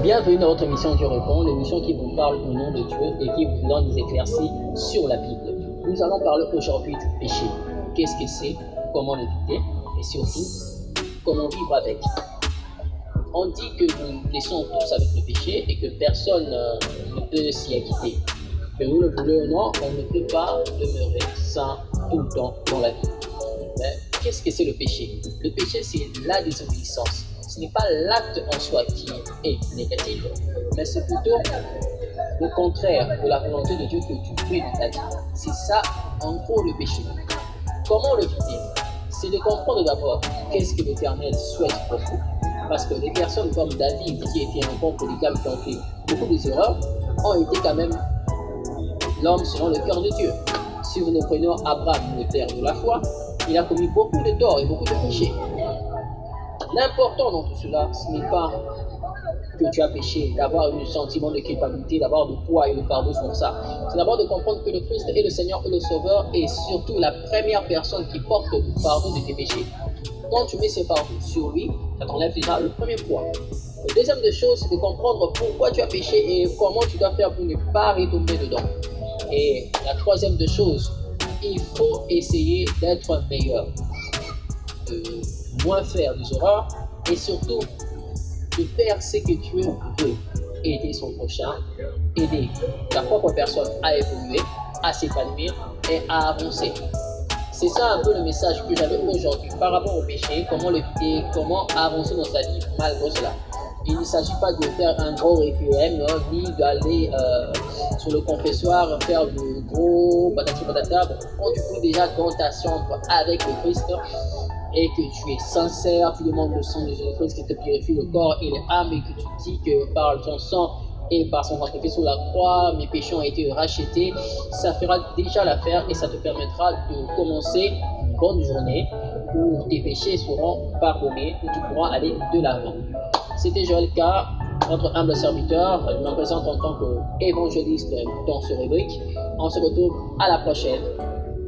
Bienvenue dans votre émission Dieu répond, l'émission qui vous parle au nom de Dieu et qui vous donne des éclaircies sur la Bible. Nous allons parler aujourd'hui du péché. Qu'est-ce que c'est, comment l'éviter et surtout comment vivre avec. On dit que nous naissons tous avec le péché et que personne ne peut s'y acquitter. Que vous le voulez ou non, on ne peut pas demeurer saint tout le temps dans la vie. Mais qu'est-ce que c'est le péché? Le péché, c'est la désobéissance. Ce n'est pas l'acte en soi qui est négatif, mais c'est plutôt le contraire de la volonté de Dieu que tu fais dans ta vie. C'est ça, en gros, le péché. Comment le éviter? C'est de comprendre d'abord qu'est-ce que l'Éternel souhaite pour vous. Parce que les personnes comme David, qui était un bon polygame, qui ont fait beaucoup d'erreurs, ont été quand même l'homme selon le cœur de Dieu. Si nous prenons Abraham, le père de la foi, il a commis beaucoup de torts et beaucoup de péchés. L'important dans tout cela, ce n'est pas que tu as péché, d'avoir un sentiment de culpabilité, d'avoir du poids et de fardeau sur ça. C'est d'abord de comprendre que le Christ est le Seigneur et le Sauveur et surtout la première personne qui porte le fardeau de tes péchés. Quand tu mets ce fardeau sur lui, ça t'enlève déjà le premier poids. La deuxième des choses, c'est de comprendre pourquoi tu as péché et comment tu dois faire pour ne pas retomber dedans. Et la troisième des choses, il faut essayer d'être meilleur, de moins faire des erreurs et surtout de faire ce que Dieu veut. Aider son prochain, aider ta propre personne à évoluer, à s'épanouir et à avancer. C'est ça un peu le message que j'avais aujourd'hui par rapport au péché, comment l'éviter, comment avancer dans sa vie malgré cela. Il ne s'agit pas de faire un gros requiem, ni d'aller sur le confessoir faire de gros patati patata. Quand tu peux déjà dans ta chambre avec le Christ et que tu es sincère, tu demandes le sang de Jésus-Christ qui te purifie le corps et l'âme et que tu dis que par son sang et par son sacrifice sur la croix, mes péchés ont été rachetés, ça fera déjà l'affaire et ça te permettra de commencer une bonne journée où tes péchés seront pardonnés, où tu pourras aller de l'avant. C'était Joël K, notre humble serviteur. Je me présente en tant qu'évangéliste dans ce rubrique. On se retrouve à la prochaine.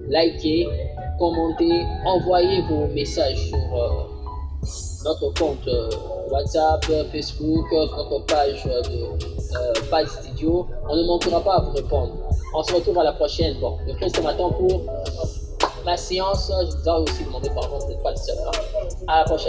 Likez, commentez, envoyez vos messages sur notre compte WhatsApp, Facebook, notre page de page studio. On ne manquera pas à vous répondre. On se retrouve à la prochaine. Bon, le Christ m'attend pour ma séance. Je vous ai aussi demandé pardon, vous n'êtes pas le seul. À la prochaine.